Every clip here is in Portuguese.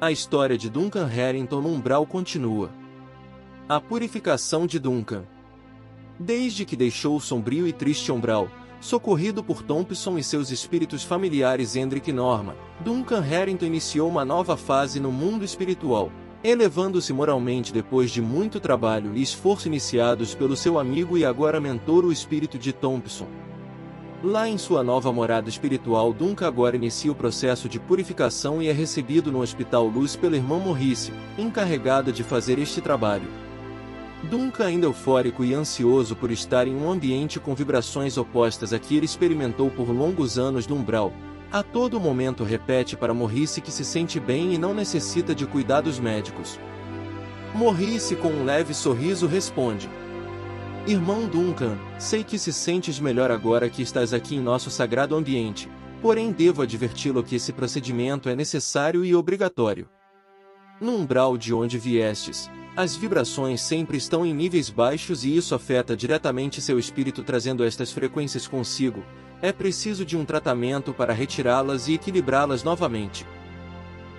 A história de Duncan Harrington no umbral continua. A purificação de Duncan. Desde que deixou o sombrio e triste umbral, socorrido por Thompson e seus espíritos familiares Hendrik e Norma, Duncan Harrington iniciou uma nova fase no mundo espiritual, elevando-se moralmente depois de muito trabalho e esforço iniciados pelo seu amigo e agora mentor o espírito de Thompson. Lá em sua nova morada espiritual, Duncan agora inicia o processo de purificação e é recebido no Hospital Luz pela irmã Morrice, encarregada de fazer este trabalho. Duncan, ainda eufórico e ansioso por estar em um ambiente com vibrações opostas a que ele experimentou por longos anos no umbral, a todo momento repete para Morrice que se sente bem e não necessita de cuidados médicos. Morrice, com um leve sorriso, responde: Irmão Duncan, sei que se sentes melhor agora que estás aqui em nosso sagrado ambiente, porém devo adverti-lo que esse procedimento é necessário e obrigatório. No umbral de onde viestes, as vibrações sempre estão em níveis baixos e isso afeta diretamente seu espírito, trazendo estas frequências consigo. É preciso de um tratamento para retirá-las e equilibrá-las novamente.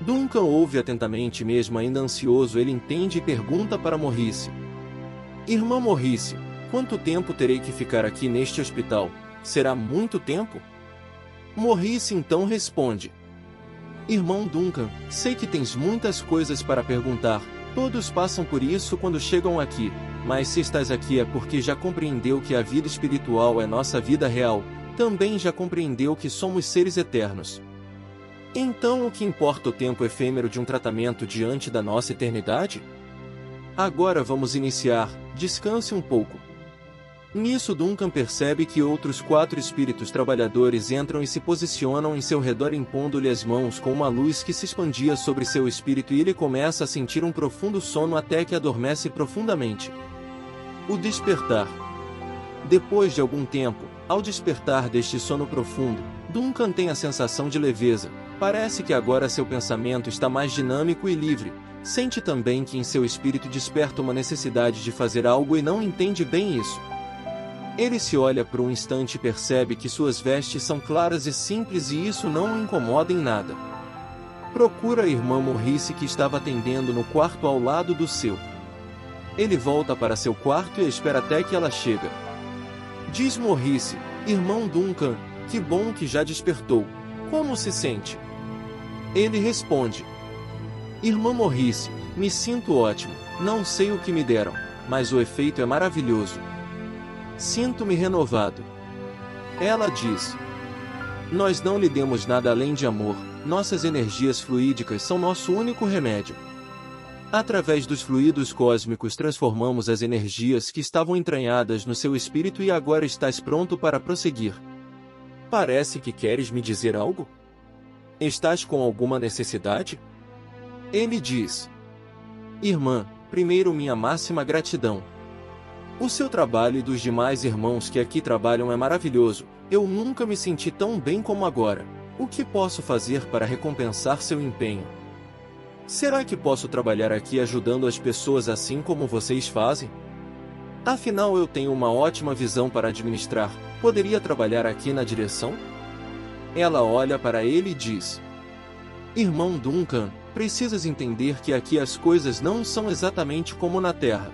Duncan ouve atentamente, mesmo ainda ansioso. Ele entende e pergunta para Morrice: Irmã Morrice, quanto tempo terei que ficar aqui neste hospital? Será muito tempo? Morrice então responde: Irmão Duncan, sei que tens muitas coisas para perguntar. Todos passam por isso quando chegam aqui, mas se estás aqui é porque já compreendeu que a vida espiritual é nossa vida real, também já compreendeu que somos seres eternos. Então o que importa o tempo efêmero de um tratamento diante da nossa eternidade? Agora vamos iniciar, descanse um pouco. Nisso Duncan percebe que outros 4 espíritos trabalhadores entram e se posicionam em seu redor, impondo-lhe as mãos com uma luz que se expandia sobre seu espírito, e ele começa a sentir um profundo sono até que adormece profundamente. O despertar. Depois de algum tempo, ao despertar deste sono profundo, Duncan tem a sensação de leveza. Parece que agora seu pensamento está mais dinâmico e livre. Sente também que em seu espírito desperta uma necessidade de fazer algo e não entende bem isso. Ele se olha por um instante e percebe que suas vestes são claras e simples e isso não o incomoda em nada. Procura a irmã Morrice, que estava atendendo no quarto ao lado do seu. Ele volta para seu quarto e espera até que ela chega. Diz Morrice: Irmão Duncan, que bom que já despertou. Como se sente? Ele responde: Irmã Morrice, me sinto ótimo. Não sei o que me deram, mas o efeito é maravilhoso. Sinto-me renovado. Ela diz: Nós não lhe demos nada além de amor, nossas energias fluídicas são nosso único remédio. Através dos fluidos cósmicos transformamos as energias que estavam entranhadas no seu espírito e agora estás pronto para prosseguir. Parece que queres me dizer algo? Estás com alguma necessidade? Ele diz: Irmã, primeiro minha máxima gratidão. O seu trabalho e dos demais irmãos que aqui trabalham é maravilhoso. Eu nunca me senti tão bem como agora. O que posso fazer para recompensar seu empenho? Será que posso trabalhar aqui ajudando as pessoas assim como vocês fazem? Afinal, eu tenho uma ótima visão para administrar. Poderia trabalhar aqui na direção? Ela olha para ele e diz: Irmão Duncan, precisas entender que aqui as coisas não são exatamente como na Terra.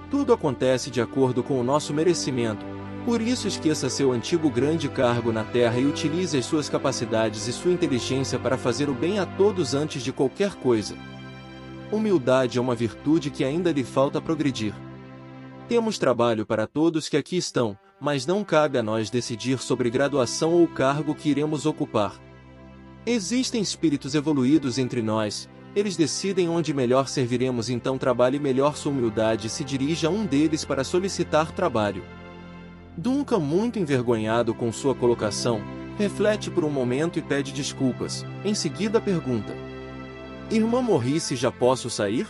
Tudo acontece de acordo com o nosso merecimento, por isso esqueça seu antigo grande cargo na Terra e utilize as suas capacidades e sua inteligência para fazer o bem a todos antes de qualquer coisa. Humildade é uma virtude que ainda lhe falta progredir. Temos trabalho para todos que aqui estão, mas não cabe a nós decidir sobre graduação ou cargo que iremos ocupar. Existem espíritos evoluídos entre nós. Eles decidem onde melhor serviremos, então trabalhe melhor sua humildade e se dirija a um deles para solicitar trabalho. Duncan, muito envergonhado com sua colocação, reflete por um momento e pede desculpas. Em seguida pergunta: Irmã Morrice, já posso sair?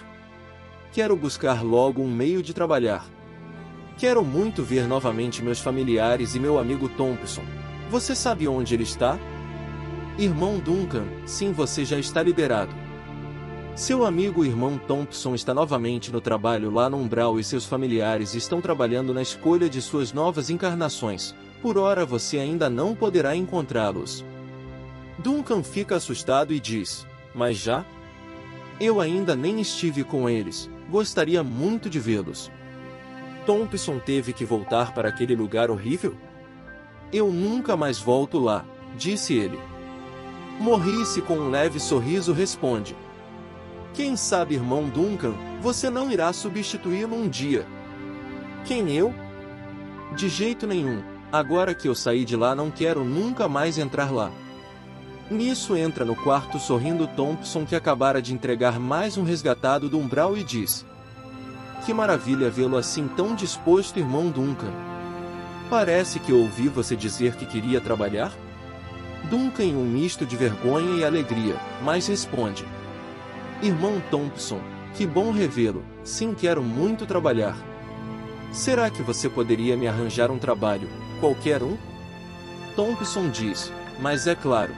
Quero buscar logo um meio de trabalhar. Quero muito ver novamente meus familiares e meu amigo Thompson. Você sabe onde ele está? Irmão Duncan, sim, você já está liberado. Seu amigo irmão Thompson está novamente no trabalho lá no umbral e seus familiares estão trabalhando na escolha de suas novas encarnações. Por ora você ainda não poderá encontrá-los. Duncan fica assustado e diz: Mas já? Eu ainda nem estive com eles, gostaria muito de vê-los. Thompson teve que voltar para aquele lugar horrível? Eu nunca mais volto lá, disse ele. Morrice com um leve sorriso responde. Quem sabe, irmão Duncan, você não irá substituí-lo um dia. Quem, eu? De jeito nenhum, agora que eu saí de lá não quero nunca mais entrar lá. Nisso entra no quarto sorrindo Thompson, que acabara de entregar mais um resgatado do umbral, e diz: Que maravilha vê-lo assim tão disposto, irmão Duncan. Parece que ouvi você dizer que queria trabalhar? Duncan, em um misto de vergonha e alegria, mas responde: Irmão Thompson, que bom revê-lo, sim, quero muito trabalhar. Será que você poderia me arranjar um trabalho, qualquer um? Thompson diz: Mas é claro.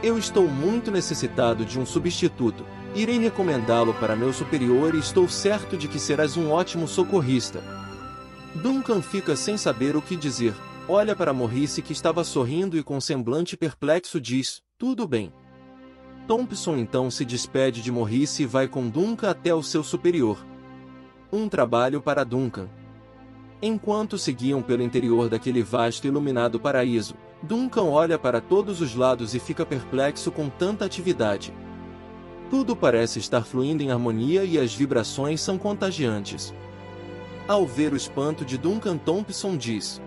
Eu estou muito necessitado de um substituto, irei recomendá-lo para meu superior e estou certo de que serás um ótimo socorrista. Duncan fica sem saber o que dizer, olha para Morrice, que estava sorrindo, e com semblante perplexo diz: Tudo bem. Thompson então se despede de Morrice e vai com Duncan até o seu superior. Um trabalho para Duncan. Enquanto seguiam pelo interior daquele vasto e iluminado paraíso, Duncan olha para todos os lados e fica perplexo com tanta atividade. Tudo parece estar fluindo em harmonia e as vibrações são contagiantes. Ao ver o espanto de Duncan, Thompson diz: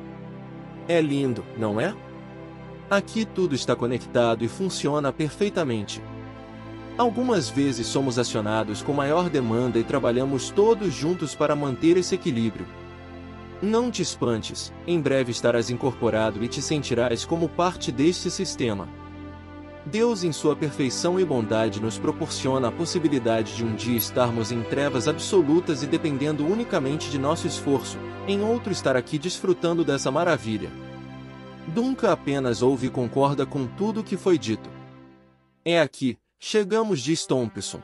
É lindo, não é? Aqui tudo está conectado e funciona perfeitamente. Algumas vezes somos acionados com maior demanda e trabalhamos todos juntos para manter esse equilíbrio. Não te espantes, em breve estarás incorporado e te sentirás como parte deste sistema. Deus, em sua perfeição e bondade, nos proporciona a possibilidade de um dia estarmos em trevas absolutas e dependendo unicamente de nosso esforço, em outro estar aqui desfrutando dessa maravilha. Duncan apenas ouve e concorda com tudo o que foi dito. É aqui, chegamos, diz Thompson.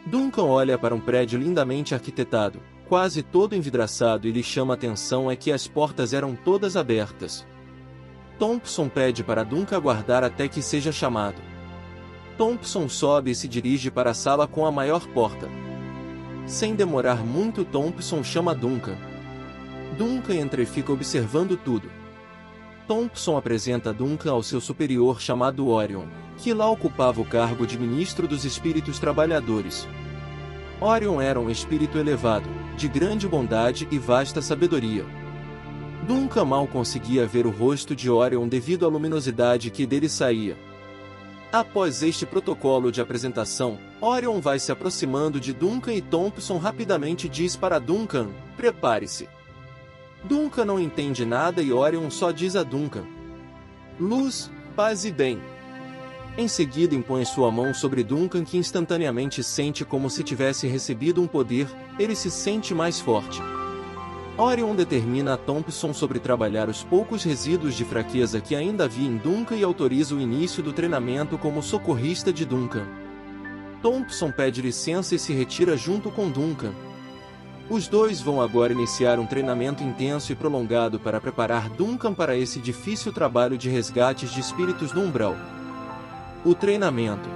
Duncan olha para um prédio lindamente arquitetado, quase todo envidraçado, e lhe chama a atenção é que as portas eram todas abertas. Thompson pede para Duncan aguardar até que seja chamado. Thompson sobe e se dirige para a sala com a maior porta. Sem demorar muito, Thompson chama Duncan. Duncan entra e fica observando tudo. Thompson apresenta Duncan ao seu superior chamado Orion, que lá ocupava o cargo de ministro dos espíritos trabalhadores. Orion era um espírito elevado, de grande bondade e vasta sabedoria. Duncan mal conseguia ver o rosto de Orion devido à luminosidade que dele saía. Após este protocolo de apresentação, Orion vai se aproximando de Duncan e Thompson rapidamente diz para Duncan: Prepare-se. Duncan não entende nada e Orion só diz a Duncan: Luz, paz e bem. Em seguida impõe sua mão sobre Duncan, que instantaneamente sente como se tivesse recebido um poder, ele se sente mais forte. Orion determina a Thompson sobre trabalhar os poucos resíduos de fraqueza que ainda havia em Duncan e autoriza o início do treinamento como socorrista de Duncan. Thompson pede licença e se retira junto com Duncan. Os dois vão agora iniciar um treinamento intenso e prolongado para preparar Duncan para esse difícil trabalho de resgates de espíritos no umbral. O treinamento.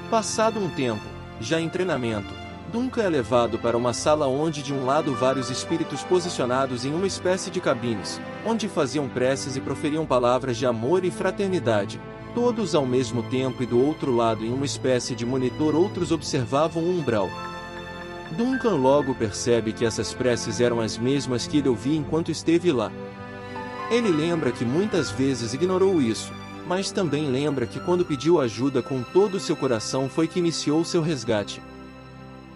Passado um tempo, já em treinamento, Duncan é levado para uma sala onde de um lado vários espíritos posicionados em uma espécie de cabines, onde faziam preces e proferiam palavras de amor e fraternidade, todos ao mesmo tempo, e do outro lado em uma espécie de monitor outros observavam o umbral. Duncan logo percebe que essas preces eram as mesmas que ele ouvia enquanto esteve lá. Ele lembra que muitas vezes ignorou isso, mas também lembra que quando pediu ajuda com todo o seu coração foi que iniciou seu resgate.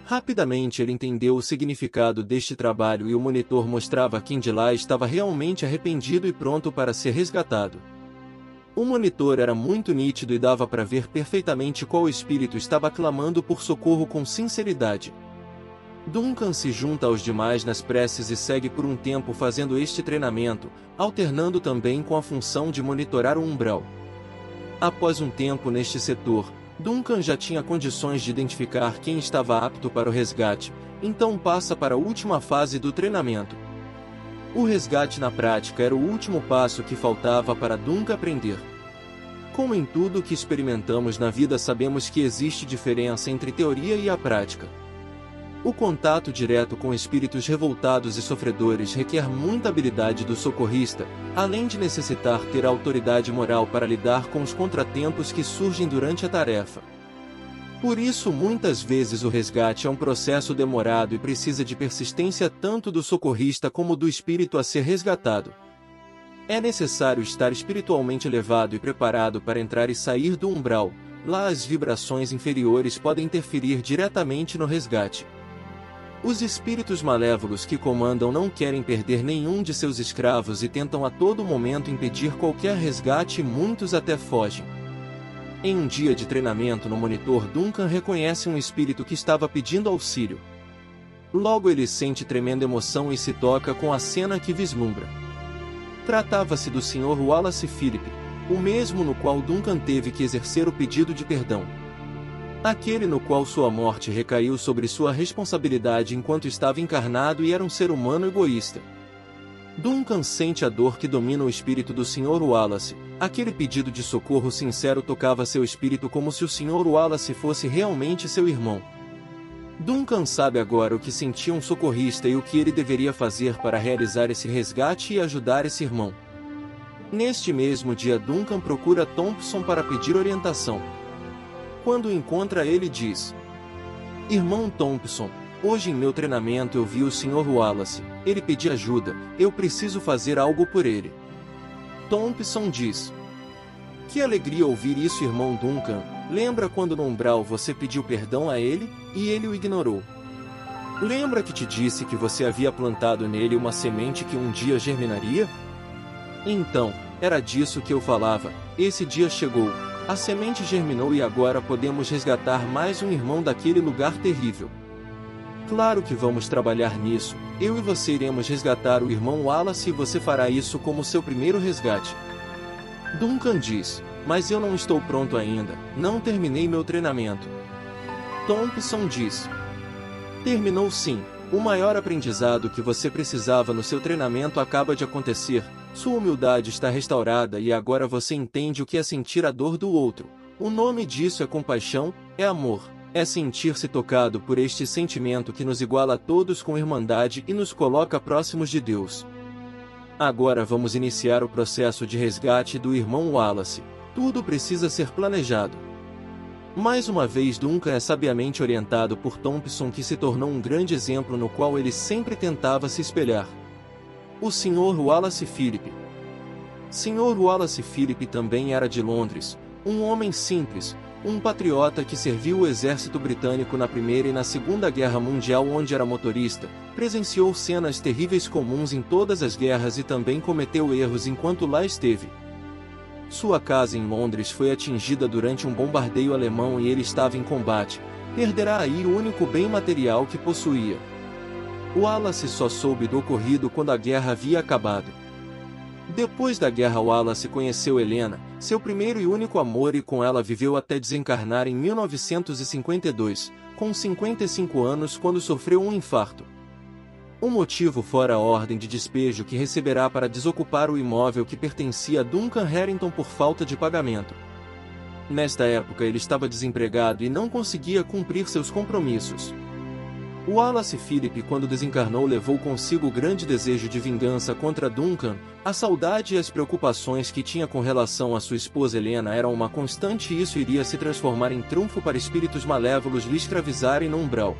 Rapidamente ele entendeu o significado deste trabalho e o monitor mostrava quem de lá estava realmente arrependido e pronto para ser resgatado. O monitor era muito nítido e dava para ver perfeitamente qual espírito estava clamando por socorro com sinceridade. Duncan se junta aos demais nas preces e segue por um tempo fazendo este treinamento, alternando também com a função de monitorar o umbral. Após um tempo neste setor, Duncan já tinha condições de identificar quem estava apto para o resgate, então passa para a última fase do treinamento. O resgate na prática era o último passo que faltava para Duncan aprender. Como em tudo que experimentamos na vida, sabemos que existe diferença entre teoria e a prática. O contato direto com espíritos revoltados e sofredores requer muita habilidade do socorrista, além de necessitar ter autoridade moral para lidar com os contratempos que surgem durante a tarefa. Por isso, muitas vezes o resgate é um processo demorado e precisa de persistência tanto do socorrista como do espírito a ser resgatado. É necessário estar espiritualmente elevado e preparado para entrar e sair do umbral. Lá as vibrações inferiores podem interferir diretamente no resgate. Os espíritos malévolos que comandam não querem perder nenhum de seus escravos e tentam a todo momento impedir qualquer resgate e muitos até fogem. Em um dia de treinamento no monitor, Duncan reconhece um espírito que estava pedindo auxílio. Logo ele sente tremenda emoção e se toca com a cena que vislumbra. Tratava-se do Sr. Wallace Phillipe, o mesmo no qual Duncan teve que exercer o pedido de perdão. Aquele no qual sua morte recaiu sobre sua responsabilidade enquanto estava encarnado e era um ser humano egoísta. Duncan sente a dor que domina o espírito do Sr. Wallace. Aquele pedido de socorro sincero tocava seu espírito como se o Sr. Wallace fosse realmente seu irmão. Duncan sabe agora o que sentia um socorrista e o que ele deveria fazer para realizar esse resgate e ajudar esse irmão. Neste mesmo dia, Duncan procura Thompson para pedir orientação. Quando o encontra, ele diz: "Irmão Thompson, hoje em meu treinamento eu vi o Sr. Wallace. Ele pediu ajuda, eu preciso fazer algo por ele." Thompson diz: "Que alegria ouvir isso, irmão Duncan. Lembra quando no umbral você pediu perdão a ele, e ele o ignorou? Lembra que te disse que você havia plantado nele uma semente que um dia germinaria? Então, era disso que eu falava. Esse dia chegou, a semente germinou e agora podemos resgatar mais um irmão daquele lugar terrível. Claro que vamos trabalhar nisso. Eu e você iremos resgatar o irmão Wallace e você fará isso como seu primeiro resgate." Duncan diz: "Mas eu não estou pronto ainda, não terminei meu treinamento." Thompson diz: "Terminou sim. O maior aprendizado que você precisava no seu treinamento acaba de acontecer. Sua humildade está restaurada e agora você entende o que é sentir a dor do outro. O nome disso é compaixão, é amor. É sentir-se tocado por este sentimento que nos iguala a todos com irmandade e nos coloca próximos de Deus. Agora vamos iniciar o processo de resgate do irmão Wallace. Tudo precisa ser planejado." Mais uma vez, Duncan é sabiamente orientado por Thompson, que se tornou um grande exemplo no qual ele sempre tentava se espelhar. O Sr. Wallace Phillipe. Sr. Wallace Phillipe também era de Londres, um homem simples, um patriota que serviu o exército britânico na Primeira e na Segunda Guerra Mundial, onde era motorista, presenciou cenas terríveis comuns em todas as guerras e também cometeu erros enquanto lá esteve. Sua casa em Londres foi atingida durante um bombardeio alemão e ele estava em combate. Perderá aí o único bem material que possuía. Wallace só soube do ocorrido quando a guerra havia acabado. Depois da guerra, Wallace conheceu Helena, seu primeiro e único amor, e com ela viveu até desencarnar em 1952, com 55 anos, quando sofreu um infarto. Um motivo fora a ordem de despejo que receberá para desocupar o imóvel que pertencia a Duncan Harrington por falta de pagamento. Nesta época ele estava desempregado e não conseguia cumprir seus compromissos. Wallace Phillipe, quando desencarnou, levou consigo o grande desejo de vingança contra Duncan. A saudade e as preocupações que tinha com relação à sua esposa Helena eram uma constante, e isso iria se transformar em triunfo para espíritos malévolos lhe escravizarem no umbral.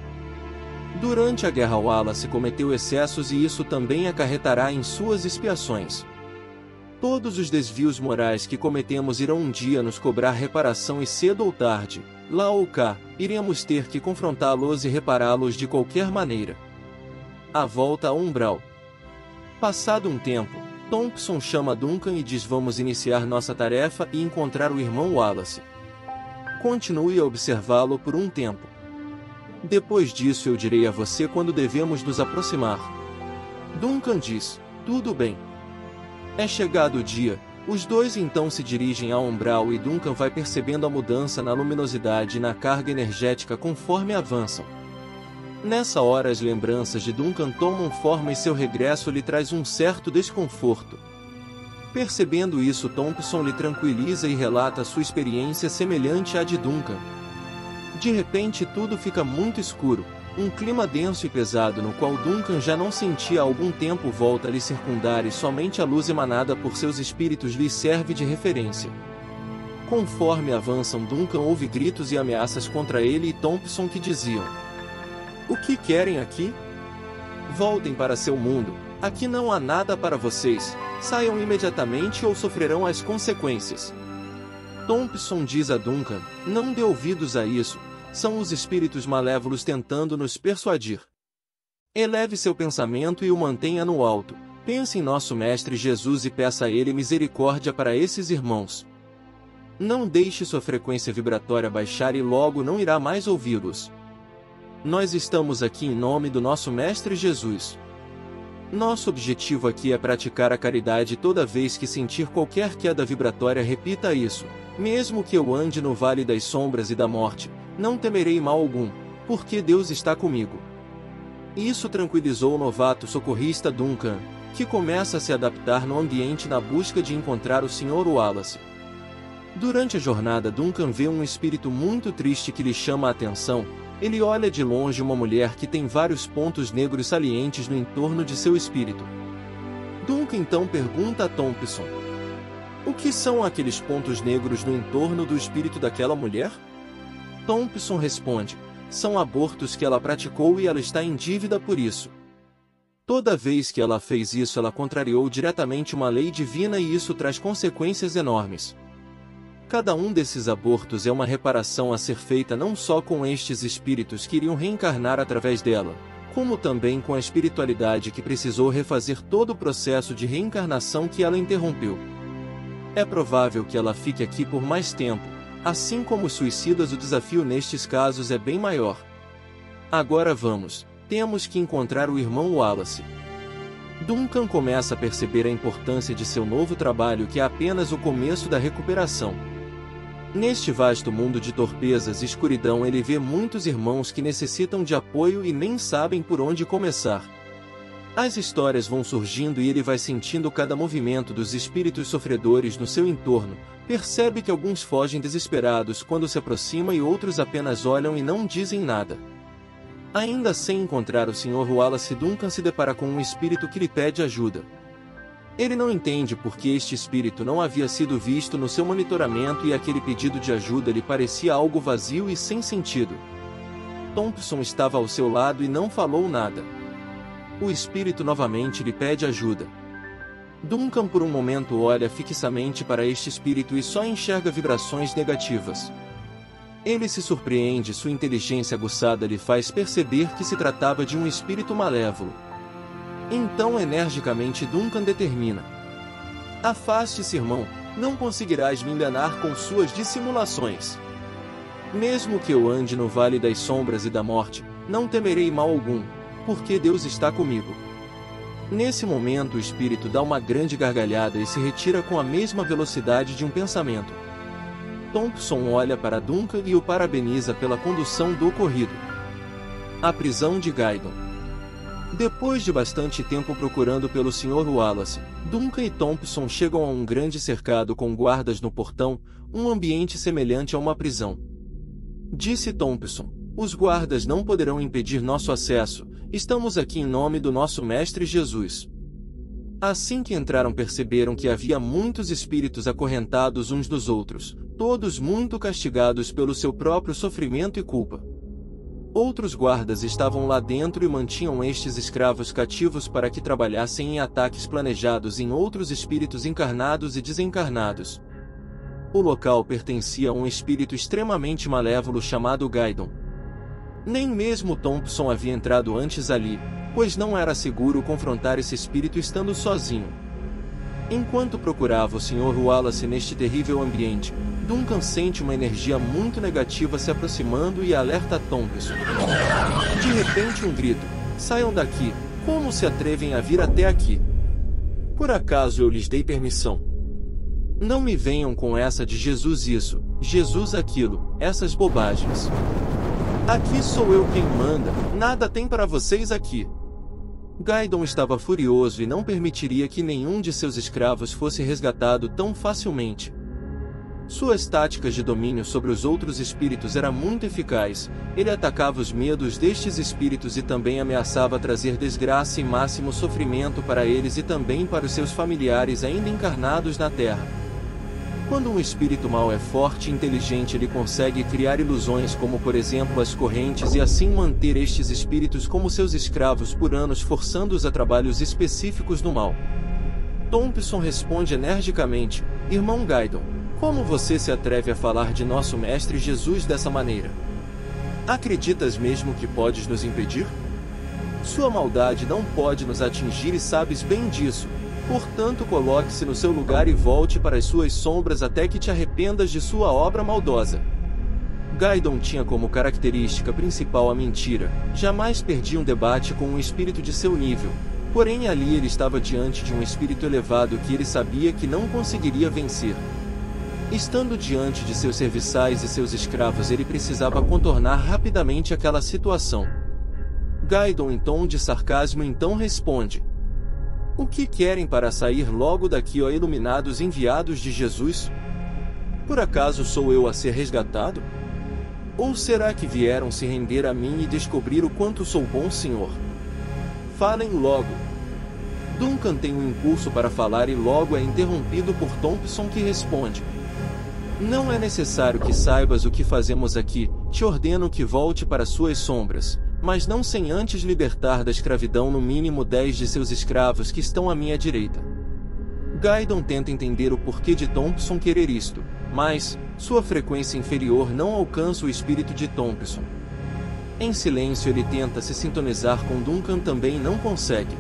Durante a guerra, Wallace cometeu excessos e isso também acarretará em suas expiações. Todos os desvios morais que cometemos irão um dia nos cobrar reparação, e cedo ou tarde, lá ou cá, iremos ter que confrontá-los e repará-los de qualquer maneira. A volta ao umbral. Passado um tempo, Thompson chama Duncan e diz: "Vamos iniciar nossa tarefa e encontrar o irmão Wallace. Continue a observá-lo por um tempo. Depois disso eu direi a você quando devemos nos aproximar." Duncan diz: "Tudo bem." É chegado o dia, os dois então se dirigem ao umbral e Duncan vai percebendo a mudança na luminosidade e na carga energética conforme avançam. Nessa hora as lembranças de Duncan tomam forma e seu regresso lhe traz um certo desconforto. Percebendo isso, Thompson lhe tranquiliza e relata sua experiência semelhante à de Duncan. De repente tudo fica muito escuro, um clima denso e pesado no qual Duncan já não sentia há algum tempo volta a lhe circundar e somente a luz emanada por seus espíritos lhe serve de referência. Conforme avançam, Duncan ouve gritos e ameaças contra ele e Thompson que diziam: "O que querem aqui? Voltem para seu mundo, aqui não há nada para vocês, saiam imediatamente ou sofrerão as consequências." Thompson diz a Duncan: "Não dê ouvidos a isso, são os espíritos malévolos tentando nos persuadir. Eleve seu pensamento e o mantenha no alto, pense em nosso Mestre Jesus e peça a Ele misericórdia para esses irmãos. Não deixe sua frequência vibratória baixar e logo não irá mais ouvi-los. Nós estamos aqui em nome do nosso Mestre Jesus. Nosso objetivo aqui é praticar a caridade. Toda vez que sentir qualquer queda vibratória, repita isso: mesmo que eu ande no vale das sombras e da morte, não temerei mal algum, porque Deus está comigo." Isso tranquilizou o novato socorrista Duncan, que começa a se adaptar no ambiente na busca de encontrar o Sr. Wallace. Durante a jornada, Duncan vê um espírito muito triste que lhe chama a atenção. Ele olha de longe uma mulher que tem vários pontos negros salientes no entorno de seu espírito. Duncan então pergunta a Thompson: "O que são aqueles pontos negros no entorno do espírito daquela mulher?" Thompson responde: "São abortos que ela praticou e ela está em dívida por isso. Toda vez que ela fez isso, ela contrariou diretamente uma lei divina e isso traz consequências enormes. Cada um desses abortos é uma reparação a ser feita não só com estes espíritos que iriam reencarnar através dela, como também com a espiritualidade que precisou refazer todo o processo de reencarnação que ela interrompeu. É provável que ela fique aqui por mais tempo, assim como os suicidas. O desafio nestes casos é bem maior. Agora vamos, temos que encontrar o irmão Wallace." Duncan começa a perceber a importância de seu novo trabalho, que é apenas o começo da recuperação. Neste vasto mundo de torpezas e escuridão, ele vê muitos irmãos que necessitam de apoio e nem sabem por onde começar. As histórias vão surgindo e ele vai sentindo cada movimento dos espíritos sofredores no seu entorno. Percebe que alguns fogem desesperados quando se aproxima e outros apenas olham e não dizem nada. Ainda sem encontrar o Sr. Wallace, Duncan se depara com um espírito que lhe pede ajuda. Ele não entende por que este espírito não havia sido visto no seu monitoramento e aquele pedido de ajuda lhe parecia algo vazio e sem sentido. Thompson estava ao seu lado e não falou nada. O espírito novamente lhe pede ajuda. Duncan por um momento olha fixamente para este espírito e só enxerga vibrações negativas. Ele se surpreende, sua inteligência aguçada lhe faz perceber que se tratava de um espírito malévolo. Então energicamente Duncan determina: "Afaste-se, irmão, não conseguirás me enganar com suas dissimulações. Mesmo que eu ande no vale das sombras e da morte, não temerei mal algum, porque Deus está comigo." Nesse momento o espírito dá uma grande gargalhada e se retira com a mesma velocidade de um pensamento. Thompson olha para Duncan e o parabeniza pela condução do ocorrido. A prisão de Gaydon. Depois de bastante tempo procurando pelo Sr. Wallace, Duncan e Thompson chegam a um grande cercado com guardas no portão, um ambiente semelhante a uma prisão. Disse Thompson: "Os guardas não poderão impedir nosso acesso, estamos aqui em nome do nosso Mestre Jesus." Assim que entraram, perceberam que havia muitos espíritos acorrentados uns dos outros, todos muito castigados pelo seu próprio sofrimento e culpa. Outros guardas estavam lá dentro e mantinham estes escravos cativos para que trabalhassem em ataques planejados em outros espíritos encarnados e desencarnados. O local pertencia a um espírito extremamente malévolo chamado Gaydon. Nem mesmo Thompson havia entrado antes ali, pois não era seguro confrontar esse espírito estando sozinho. Enquanto procurava o Sr. Wallace neste terrível ambiente, Duncan sente uma energia muito negativa se aproximando e alerta Thompson. De repente um grito: "Saiam daqui! Como se atrevem a vir até aqui? Por acaso eu lhes dei permissão? Não me venham com essa de Jesus isso, Jesus aquilo, essas bobagens. Aqui sou eu quem manda, nada tem para vocês aqui." Gaydon estava furioso e não permitiria que nenhum de seus escravos fosse resgatado tão facilmente. Suas táticas de domínio sobre os outros espíritos era muito eficaz. Ele atacava os medos destes espíritos e também ameaçava trazer desgraça e máximo sofrimento para eles e também para os seus familiares ainda encarnados na Terra. Quando um espírito mau é forte e inteligente, ele consegue criar ilusões como, por exemplo, as correntes e assim manter estes espíritos como seus escravos por anos, forçando-os a trabalhos específicos no mal. Thompson responde energicamente: Irmão Gaydon, como você se atreve a falar de nosso Mestre Jesus dessa maneira? Acreditas mesmo que podes nos impedir? Sua maldade não pode nos atingir e sabes bem disso. Portanto, coloque-se no seu lugar e volte para as suas sombras até que te arrependas de sua obra maldosa. Gaydon tinha como característica principal a mentira. Jamais perdia um debate com um espírito de seu nível. Porém, ali ele estava diante de um espírito elevado que ele sabia que não conseguiria vencer. Estando diante de seus serviçais e seus escravos, ele precisava contornar rapidamente aquela situação. Gaydon, em tom de sarcasmo, então responde: O que querem para sair logo daqui, ó iluminados enviados de Jesus? Por acaso sou eu a ser resgatado? Ou será que vieram se render a mim e descobrir o quanto sou bom, Senhor? Falem logo. Duncan tem um impulso para falar e logo é interrompido por Thompson, que responde: Não é necessário que saibas o que fazemos aqui, te ordeno que volte para suas sombras, mas não sem antes libertar da escravidão no mínimo 10 de seus escravos que estão à minha direita. Gaydon tenta entender o porquê de Thompson querer isto, mas sua frequência inferior não alcança o espírito de Thompson. Em silêncio ele tenta se sintonizar com Duncan, também não consegue.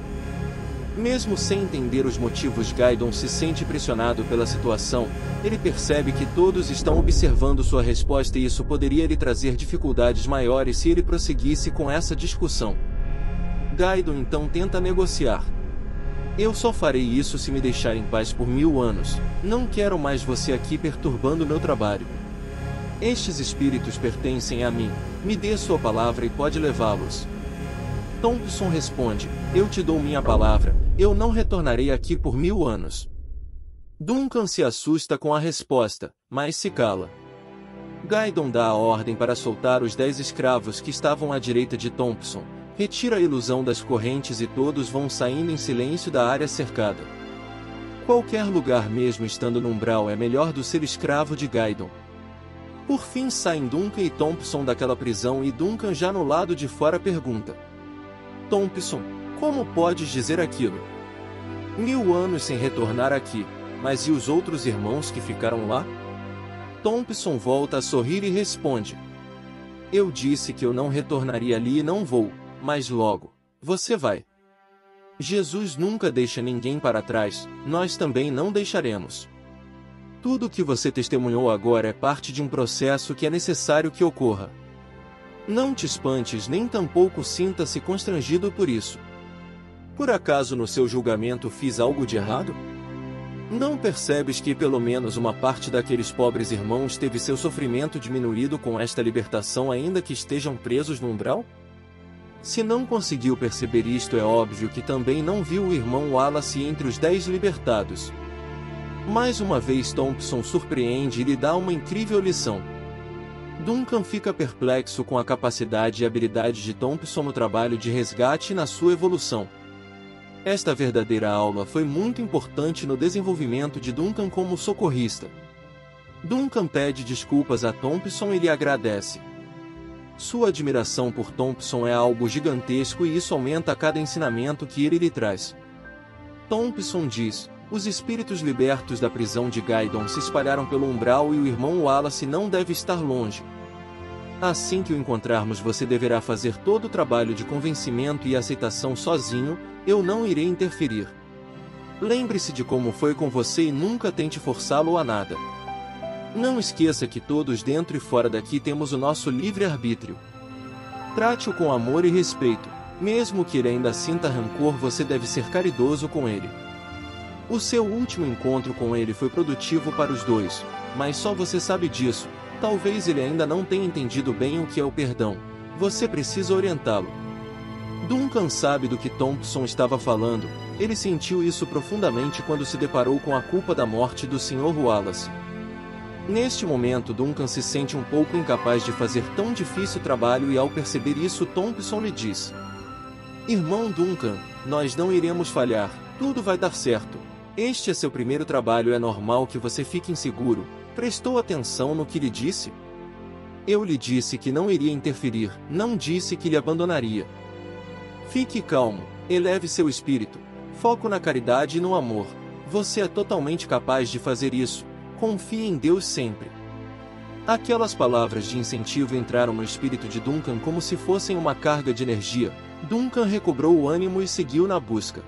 Mesmo sem entender os motivos, Gaydon se sente pressionado pela situação. Ele percebe que todos estão observando sua resposta e isso poderia lhe trazer dificuldades maiores se ele prosseguisse com essa discussão. Gaydon então tenta negociar. Eu só farei isso se me deixar em paz por 1000 anos. Não quero mais você aqui perturbando meu trabalho. Estes espíritos pertencem a mim. Me dê sua palavra e pode levá-los. Thompson responde: Eu te dou minha palavra, eu não retornarei aqui por 1000 anos. Duncan se assusta com a resposta, mas se cala. Gaydon dá a ordem para soltar os 10 escravos que estavam à direita de Thompson, retira a ilusão das correntes e todos vão saindo em silêncio da área cercada. Qualquer lugar, mesmo estando no umbral, é melhor do ser escravo de Gaydon. Por fim saem Duncan e Thompson daquela prisão e Duncan, já no lado de fora, pergunta: Thompson, como podes dizer aquilo? 1000 anos sem retornar aqui, mas e os outros irmãos que ficaram lá? Thompson volta a sorrir e responde: Eu disse que eu não retornaria ali e não vou, mas logo, você vai. Jesus nunca deixa ninguém para trás, nós também não deixaremos. Tudo o que você testemunhou agora é parte de um processo que é necessário que ocorra. Não te espantes nem tampouco sinta-se constrangido por isso. Por acaso no seu julgamento fiz algo de errado? Não percebes que pelo menos uma parte daqueles pobres irmãos teve seu sofrimento diminuído com esta libertação, ainda que estejam presos no umbral? Se não conseguiu perceber isto, é óbvio que também não viu o irmão Wallace entre os 10 libertados. Mais uma vez Thompson surpreende e lhe dá uma incrível lição. Duncan fica perplexo com a capacidade e habilidade de Thompson no trabalho de resgate e na sua evolução. Esta verdadeira aula foi muito importante no desenvolvimento de Duncan como socorrista. Duncan pede desculpas a Thompson e lhe agradece. Sua admiração por Thompson é algo gigantesco e isso aumenta a cada ensinamento que ele lhe traz. Thompson diz: Os espíritos libertos da prisão de Gaydon se espalharam pelo umbral e o irmão Wallace não deve estar longe. Assim que o encontrarmos, você deverá fazer todo o trabalho de convencimento e aceitação sozinho, eu não irei interferir. Lembre-se de como foi com você e nunca tente forçá-lo a nada. Não esqueça que todos dentro e fora daqui temos o nosso livre-arbítrio. Trate-o com amor e respeito. Mesmo que ele ainda sinta rancor, você deve ser caridoso com ele. O seu último encontro com ele foi produtivo para os dois, mas só você sabe disso. Talvez ele ainda não tenha entendido bem o que é o perdão. Você precisa orientá-lo. Duncan sabe do que Thompson estava falando. Ele sentiu isso profundamente quando se deparou com a culpa da morte do Sr. Wallace. Neste momento Duncan se sente um pouco incapaz de fazer tão difícil trabalho e ao perceber isso Thompson lhe diz: Irmão Duncan, nós não iremos falhar, tudo vai dar certo. Este é seu primeiro trabalho, é normal que você fique inseguro. Prestou atenção no que lhe disse? Eu lhe disse que não iria interferir, não disse que lhe abandonaria. Fique calmo, eleve seu espírito, foco na caridade e no amor. Você é totalmente capaz de fazer isso, confie em Deus sempre. Aquelas palavras de incentivo entraram no espírito de Duncan como se fossem uma carga de energia. Duncan recobrou o ânimo e seguiu na busca.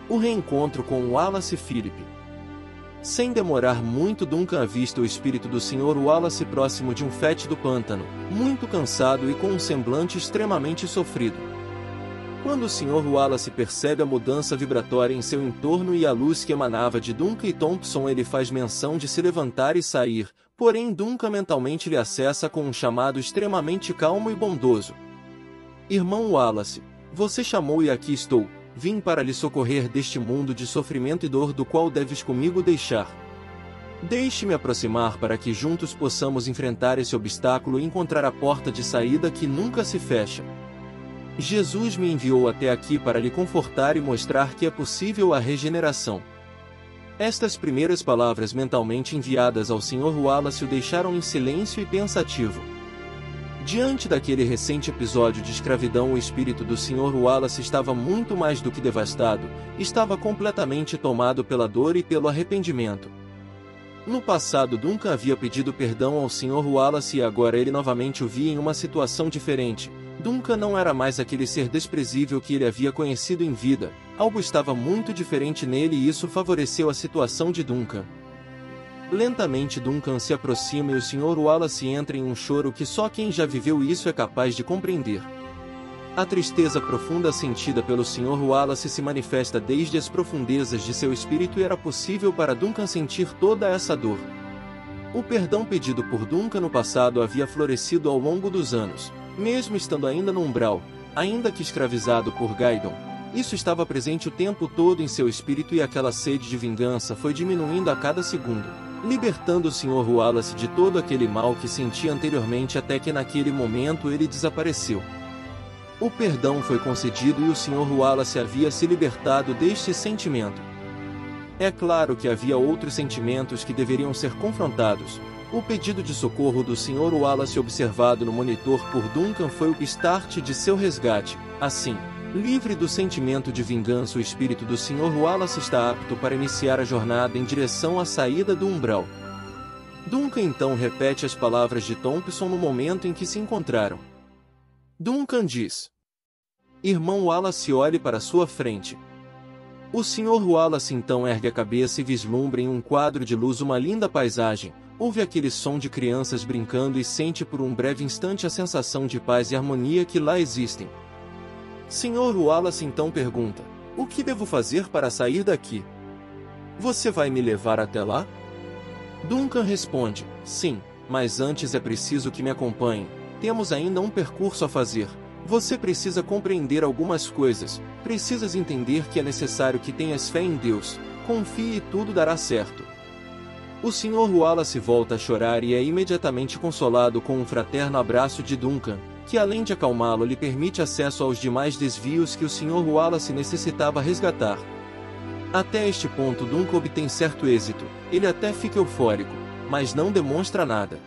O reencontro com Wallace Philip. Sem demorar muito Duncan avista o espírito do Sr. Wallace próximo de um fétido pântano, muito cansado e com um semblante extremamente sofrido. Quando o Sr. Wallace percebe a mudança vibratória em seu entorno e a luz que emanava de Duncan e Thompson, ele faz menção de se levantar e sair, porém Duncan mentalmente lhe acessa com um chamado extremamente calmo e bondoso. Irmão Wallace, você chamou e aqui estou. Vim para lhe socorrer deste mundo de sofrimento e dor do qual deves comigo deixar. Deixe-me aproximar para que juntos possamos enfrentar esse obstáculo e encontrar a porta de saída que nunca se fecha. Jesus me enviou até aqui para lhe confortar e mostrar que é possível a regeneração. Estas primeiras palavras mentalmente enviadas ao Sr. Wallace o deixaram em silêncio e pensativo. Diante daquele recente episódio de escravidão, o espírito do Sr. Wallace estava muito mais do que devastado, estava completamente tomado pela dor e pelo arrependimento. No passado Duncan havia pedido perdão ao Sr. Wallace e agora ele novamente o via em uma situação diferente. Duncan não era mais aquele ser desprezível que ele havia conhecido em vida, algo estava muito diferente nele e isso favoreceu a situação de Duncan. Lentamente Duncan se aproxima e o Sr. Wallace entra em um choro que só quem já viveu isso é capaz de compreender. A tristeza profunda sentida pelo Sr. Wallace se manifesta desde as profundezas de seu espírito e era possível para Duncan sentir toda essa dor. O perdão pedido por Duncan no passado havia florescido ao longo dos anos, mesmo estando ainda no umbral, ainda que escravizado por Gaidon. Isso estava presente o tempo todo em seu espírito e aquela sede de vingança foi diminuindo a cada segundo, libertando o Sr. Wallace de todo aquele mal que sentia anteriormente até que naquele momento ele desapareceu. O perdão foi concedido e o Sr. Wallace havia se libertado deste sentimento. É claro que havia outros sentimentos que deveriam ser confrontados. O pedido de socorro do Sr. Wallace observado no monitor por Duncan foi o start de seu resgate. Assim, livre do sentimento de vingança, o espírito do Sr. Wallace está apto para iniciar a jornada em direção à saída do umbral. Duncan então repete as palavras de Thompson no momento em que se encontraram. Duncan diz: Irmão Wallace, olhe para sua frente. O Sr. Wallace então ergue a cabeça e vislumbra em um quadro de luz uma linda paisagem. Ouve aquele som de crianças brincando e sente por um breve instante a sensação de paz e harmonia que lá existem. Sr. Wallace então pergunta: o que devo fazer para sair daqui? Você vai me levar até lá? Duncan responde: sim, mas antes é preciso que me acompanhe. Temos ainda um percurso a fazer. Você precisa compreender algumas coisas. Precisas entender que é necessário que tenhas fé em Deus. Confie e tudo dará certo. O Sr. Wallace volta a chorar e é imediatamente consolado com um fraterno abraço de Duncan, que além de acalmá-lo lhe permite acesso aos demais desvios que o Sr. Wallace necessitava resgatar. Até este ponto Duncan obtém certo êxito, ele até fica eufórico, mas não demonstra nada.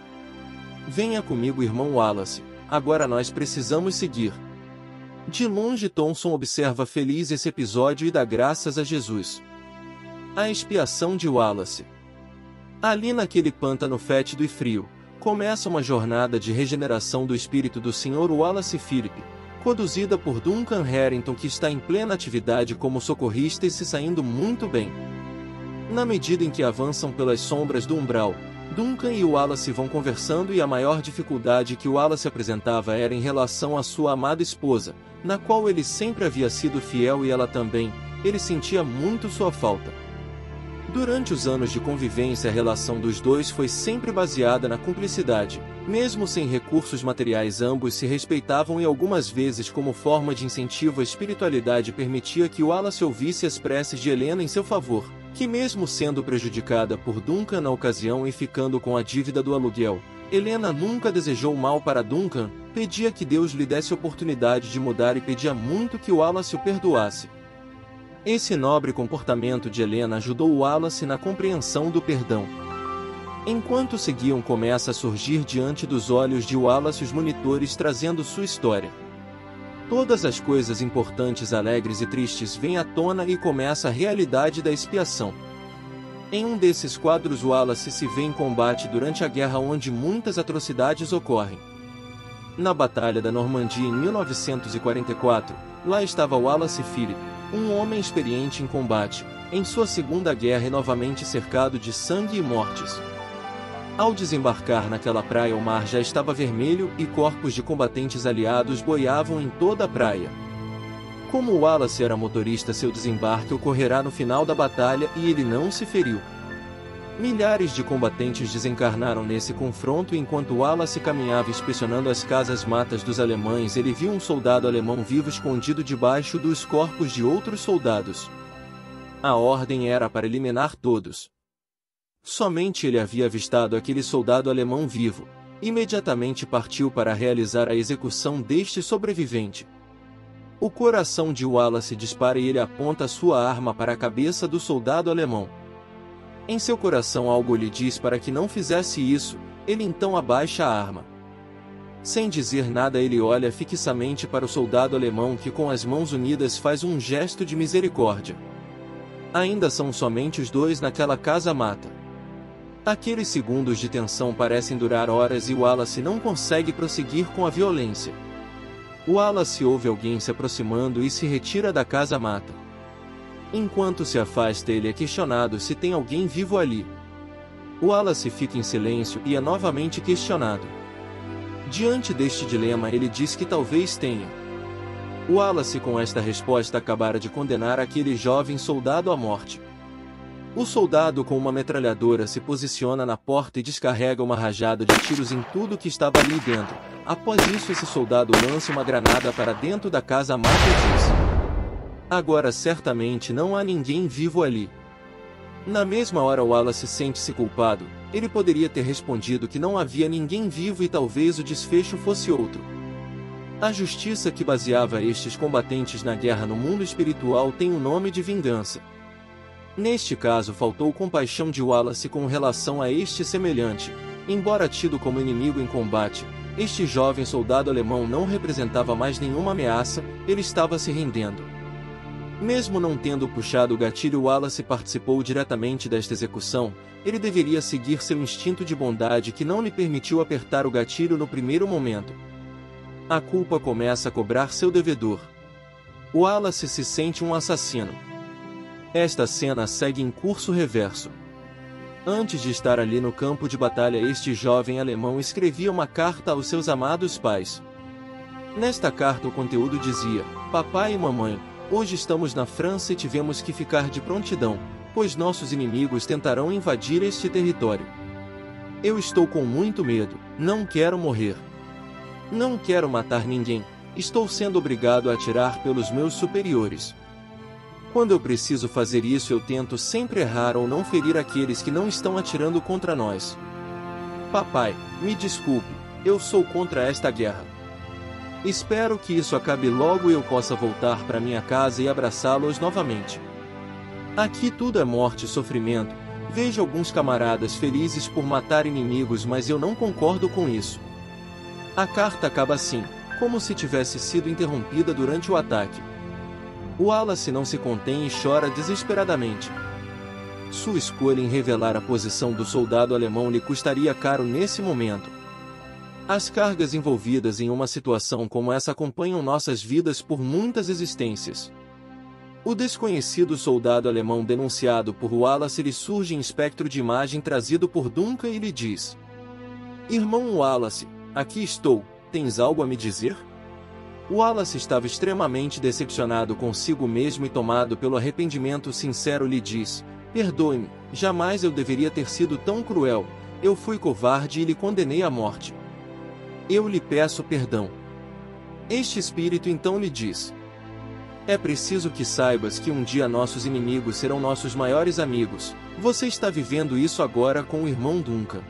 Venha comigo, irmão Wallace, agora nós precisamos seguir. De longe Thompson observa feliz esse episódio e dá graças a Jesus. A expiação de Wallace. Ali naquele pântano fétido e frio, começa uma jornada de regeneração do espírito do Sr. Wallace Philip, conduzida por Duncan Harrington, que está em plena atividade como socorrista e se saindo muito bem. Na medida em que avançam pelas sombras do umbral, Duncan e Wallace vão conversando e a maior dificuldade que Wallace apresentava era em relação à sua amada esposa, na qual ele sempre havia sido fiel e ela também, ele sentia muito sua falta. Durante os anos de convivência, a relação dos dois foi sempre baseada na cumplicidade. Mesmo sem recursos materiais, ambos se respeitavam e algumas vezes, como forma de incentivo à espiritualidade, permitia que Wallace ouvisse as preces de Helena em seu favor, que mesmo sendo prejudicada por Duncan na ocasião e ficando com a dívida do aluguel, Helena nunca desejou mal para Duncan, pedia que Deus lhe desse oportunidade de mudar e pedia muito que Wallace o perdoasse. Esse nobre comportamento de Helena ajudou Wallace na compreensão do perdão. Enquanto seguiam, começa a surgir diante dos olhos de Wallace os monitores trazendo sua história. Todas as coisas importantes, alegres e tristes vêm à tona e começa a realidade da expiação. Em um desses quadros, Wallace se vê em combate durante a guerra onde muitas atrocidades ocorrem. Na Batalha da Normandia em 1944, lá estava Wallace Phillips, um homem experiente em combate, em sua segunda guerra e novamente cercado de sangue e mortes. Ao desembarcar naquela praia, o mar já estava vermelho e corpos de combatentes aliados boiavam em toda a praia. Como Wallace era motorista, seu desembarque ocorrerá no final da batalha e ele não se feriu. Milhares de combatentes desencarnaram nesse confronto e enquanto Wallace caminhava inspecionando as casas-matas dos alemães, ele viu um soldado alemão vivo escondido debaixo dos corpos de outros soldados. A ordem era para eliminar todos. Somente ele havia avistado aquele soldado alemão vivo. Imediatamente partiu para realizar a execução deste sobrevivente. O coração de Wallace dispara e ele aponta sua arma para a cabeça do soldado alemão. Em seu coração algo lhe diz para que não fizesse isso, ele então abaixa a arma. Sem dizer nada, ele olha fixamente para o soldado alemão que com as mãos unidas faz um gesto de misericórdia. Ainda são somente os dois naquela casa-mata. Aqueles segundos de tensão parecem durar horas e Wallace não consegue prosseguir com a violência. Wallace ouve alguém se aproximando e se retira da casa-mata. Enquanto se afasta, ele é questionado se tem alguém vivo ali. Wallace fica em silêncio e é novamente questionado. Diante deste dilema, ele diz que talvez tenha. Wallace, com esta resposta, acabara de condenar aquele jovem soldado à morte. O soldado com uma metralhadora se posiciona na porta e descarrega uma rajada de tiros em tudo que estava ali dentro. Após isso, esse soldado lança uma granada para dentro da casa-mata e diz: agora certamente não há ninguém vivo ali. Na mesma hora, Wallace sente-se culpado. Ele poderia ter respondido que não havia ninguém vivo e talvez o desfecho fosse outro. A justiça que baseava estes combatentes na guerra no mundo espiritual tem o nome de vingança. Neste caso, faltou compaixão de Wallace com relação a este semelhante. Embora tido como inimigo em combate, este jovem soldado alemão não representava mais nenhuma ameaça, ele estava se rendendo. Mesmo não tendo puxado o gatilho, Wallace participou diretamente desta execução. Ele deveria seguir seu instinto de bondade que não lhe permitiu apertar o gatilho no primeiro momento. A culpa começa a cobrar seu devedor. Wallace se sente um assassino. Esta cena segue em curso reverso. Antes de estar ali no campo de batalha, este jovem alemão escrevia uma carta aos seus amados pais. Nesta carta o conteúdo dizia: papai e mamãe, hoje estamos na França e tivemos que ficar de prontidão, pois nossos inimigos tentarão invadir este território. Eu estou com muito medo, não quero morrer. Não quero matar ninguém, estou sendo obrigado a atirar pelos meus superiores. Quando eu preciso fazer isso, eu tento sempre errar ou não ferir aqueles que não estão atirando contra nós. Papai, me desculpe, eu sou contra esta guerra. Espero que isso acabe logo e eu possa voltar para minha casa e abraçá-los novamente. Aqui tudo é morte e sofrimento. Vejo alguns camaradas felizes por matar inimigos, mas eu não concordo com isso. A carta acaba assim, como se tivesse sido interrompida durante o ataque. Wallace não se contém e chora desesperadamente. Sua escolha em revelar a posição do soldado alemão lhe custaria caro nesse momento. As cargas envolvidas em uma situação como essa acompanham nossas vidas por muitas existências. O desconhecido soldado alemão denunciado por Wallace lhe surge em espectro de imagem trazido por Duncan e lhe diz: irmão Wallace, aqui estou, tens algo a me dizer? Wallace estava extremamente decepcionado consigo mesmo e tomado pelo arrependimento sincero lhe diz: Perdoe-me, jamais eu deveria ter sido tão cruel, eu fui covarde e lhe condenei à morte. Eu lhe peço perdão. Este espírito então lhe diz: é preciso que saibas que um dia nossos inimigos serão nossos maiores amigos. Você está vivendo isso agora com o irmão Duncan.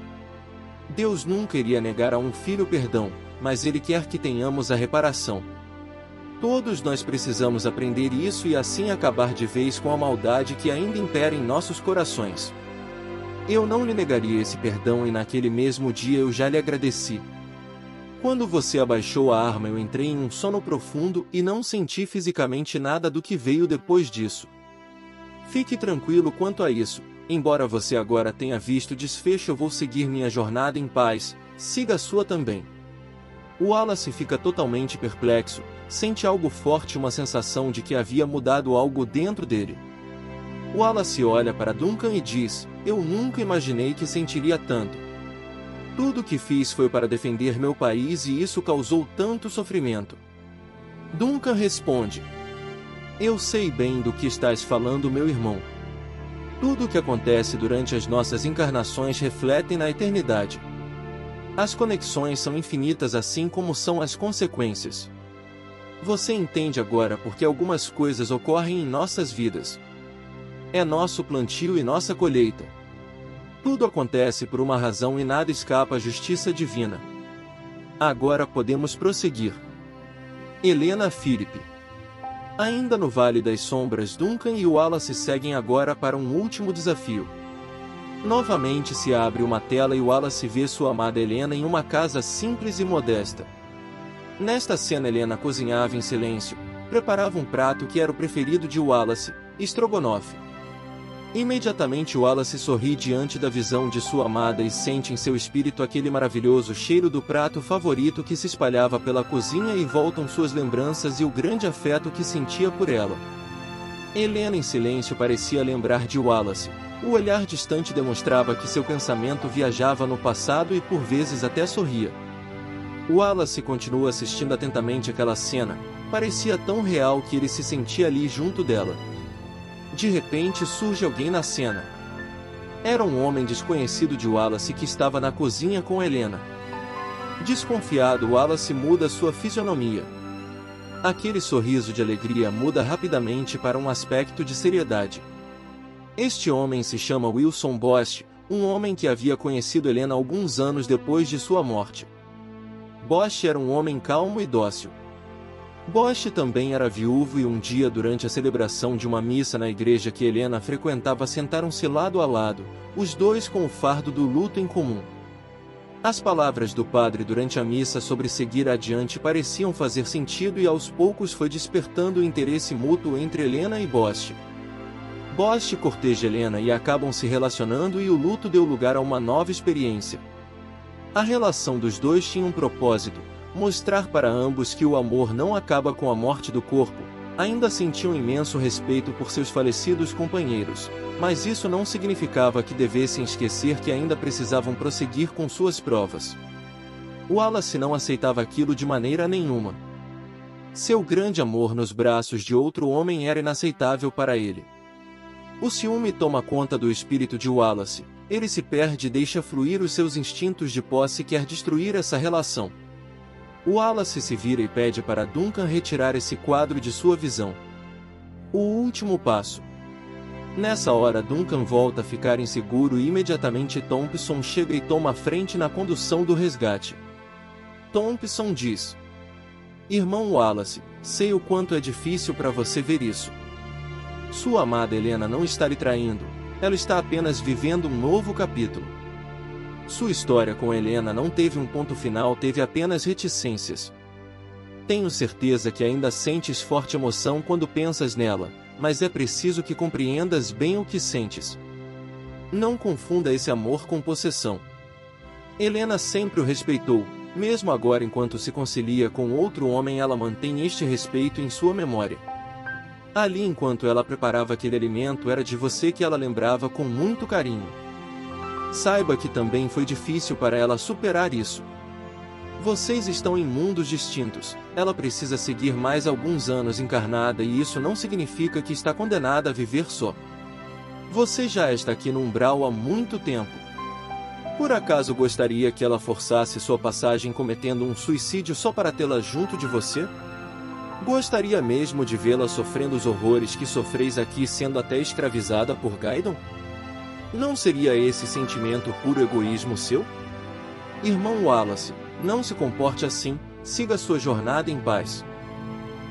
Deus nunca iria negar a um filho perdão, mas Ele quer que tenhamos a reparação. Todos nós precisamos aprender isso e assim acabar de vez com a maldade que ainda impera em nossos corações. Eu não lhe negaria esse perdão e naquele mesmo dia eu já lhe agradeci. Quando você abaixou a arma eu entrei em um sono profundo e não senti fisicamente nada do que veio depois disso. Fique tranquilo quanto a isso, embora você agora tenha visto o desfecho, eu vou seguir minha jornada em paz, siga a sua também. Wallace fica totalmente perplexo, sente algo forte, uma sensação de que havia mudado algo dentro dele. Wallace olha para Duncan e diz: eu nunca imaginei que sentiria tanto. Tudo o que fiz foi para defender meu país e isso causou tanto sofrimento. Duncan responde: eu sei bem do que estás falando, meu irmão. Tudo o que acontece durante as nossas encarnações reflete na eternidade. As conexões são infinitas assim como são as consequências. Você entende agora porque algumas coisas ocorrem em nossas vidas. É nosso plantio e nossa colheita. Tudo acontece por uma razão e nada escapa à justiça divina. Agora podemos prosseguir. Helena Philip. Ainda no Vale das Sombras, Duncan e Wallace seguem agora para um último desafio. Novamente se abre uma tela e Wallace vê sua amada Helena em uma casa simples e modesta. Nesta cena Helena cozinhava em silêncio, preparava um prato que era o preferido de Wallace, estrogonofe. Imediatamente Wallace sorri diante da visão de sua amada e sente em seu espírito aquele maravilhoso cheiro do prato favorito que se espalhava pela cozinha e voltam suas lembranças e o grande afeto que sentia por ela. Helena em silêncio parecia lembrar de Wallace. O olhar distante demonstrava que seu pensamento viajava no passado e por vezes até sorria. Wallace continua assistindo atentamente aquela cena, parecia tão real que ele se sentia ali junto dela. De repente surge alguém na cena. Era um homem desconhecido de Wallace que estava na cozinha com Helena. Desconfiado, Wallace muda sua fisionomia. Aquele sorriso de alegria muda rapidamente para um aspecto de seriedade. Este homem se chama Wilson Bosch, um homem que havia conhecido Helena alguns anos depois de sua morte. Bosch era um homem calmo e dócil. Bosch também era viúvo e um dia durante a celebração de uma missa na igreja que Helena frequentava sentaram-se lado a lado, os dois com o fardo do luto em comum. As palavras do padre durante a missa sobre seguir adiante pareciam fazer sentido e aos poucos foi despertando o interesse mútuo entre Helena e Bosch. Bosch corteja Helena e acabam se relacionando e o luto deu lugar a uma nova experiência. A relação dos dois tinha um propósito: mostrar para ambos que o amor não acaba com a morte do corpo. Ainda sentiam imenso respeito por seus falecidos companheiros, mas isso não significava que devessem esquecer que ainda precisavam prosseguir com suas provas. Wallace não aceitava aquilo de maneira nenhuma. Seu grande amor nos braços de outro homem era inaceitável para ele. O ciúme toma conta do espírito de Wallace, ele se perde e deixa fluir os seus instintos de posse e quer destruir essa relação. Wallace se vira e pede para Duncan retirar esse quadro de sua visão. O último passo. Nessa hora Duncan volta a ficar inseguro e imediatamente Thompson chega e toma a frente na condução do resgate. Thompson diz: irmão Wallace, sei o quanto é difícil para você ver isso. Sua amada Helena não está lhe traindo, ela está apenas vivendo um novo capítulo. Sua história com Helena não teve um ponto final, teve apenas reticências. Tenho certeza que ainda sentes forte emoção quando pensas nela, mas é preciso que compreendas bem o que sentes. Não confunda esse amor com possessão. Helena sempre o respeitou, mesmo agora enquanto se concilia com outro homem ela mantém este respeito em sua memória. Ali enquanto ela preparava aquele alimento era de você que ela lembrava com muito carinho. Saiba que também foi difícil para ela superar isso. Vocês estão em mundos distintos, ela precisa seguir mais alguns anos encarnada e isso não significa que está condenada a viver só. Você já está aqui no umbral há muito tempo. Por acaso gostaria que ela forçasse sua passagem cometendo um suicídio só para tê-la junto de você? Gostaria mesmo de vê-la sofrendo os horrores que sofreis aqui, sendo até escravizada por Gaidon? Não seria esse sentimento puro egoísmo seu? Irmão Wallace, não se comporte assim, siga sua jornada em paz.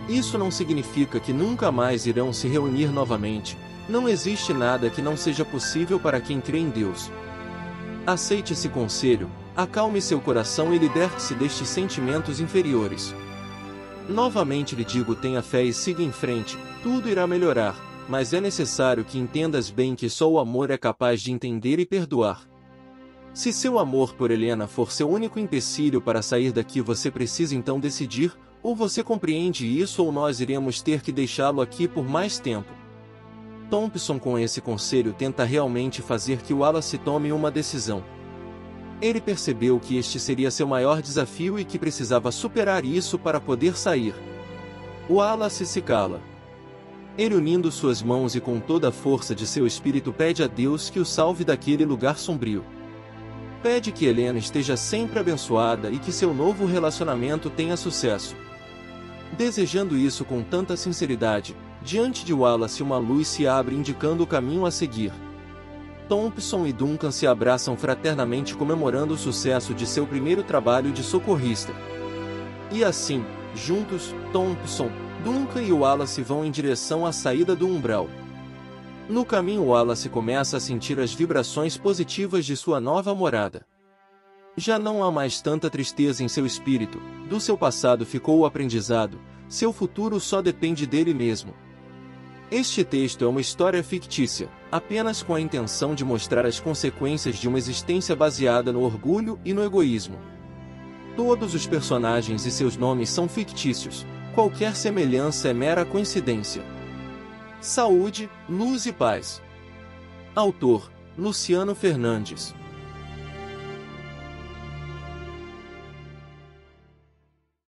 Isso não significa que nunca mais irão se reunir novamente. Não existe nada que não seja possível para quem crê em Deus. Aceite esse conselho, acalme seu coração e liberte-se destes sentimentos inferiores. Novamente lhe digo, tenha fé e siga em frente, tudo irá melhorar, mas é necessário que entendas bem que só o amor é capaz de entender e perdoar. Se seu amor por Helena for seu único empecilho para sair daqui, você precisa então decidir, ou você compreende isso ou nós iremos ter que deixá-lo aqui por mais tempo. Thompson, com esse conselho, tenta realmente fazer que Wallace tome uma decisão. Ele percebeu que este seria seu maior desafio e que precisava superar isso para poder sair. Wallace se cala. Ele, unindo suas mãos e com toda a força de seu espírito, pede a Deus que o salve daquele lugar sombrio. Pede que Helena esteja sempre abençoada e que seu novo relacionamento tenha sucesso. Desejando isso com tanta sinceridade, diante de Wallace uma luz se abre indicando o caminho a seguir. Thompson e Duncan se abraçam fraternamente, comemorando o sucesso de seu primeiro trabalho de socorrista. E assim, juntos, Thompson, Duncan e Wallace vão em direção à saída do umbral. No caminho, Wallace começa a sentir as vibrações positivas de sua nova morada. Já não há mais tanta tristeza em seu espírito, do seu passado ficou o aprendizado, seu futuro só depende dele mesmo. Este texto é uma história fictícia, apenas com a intenção de mostrar as consequências de uma existência baseada no orgulho e no egoísmo. Todos os personagens e seus nomes são fictícios, qualquer semelhança é mera coincidência. Saúde, luz e paz. Autor: Luciano Fernandes.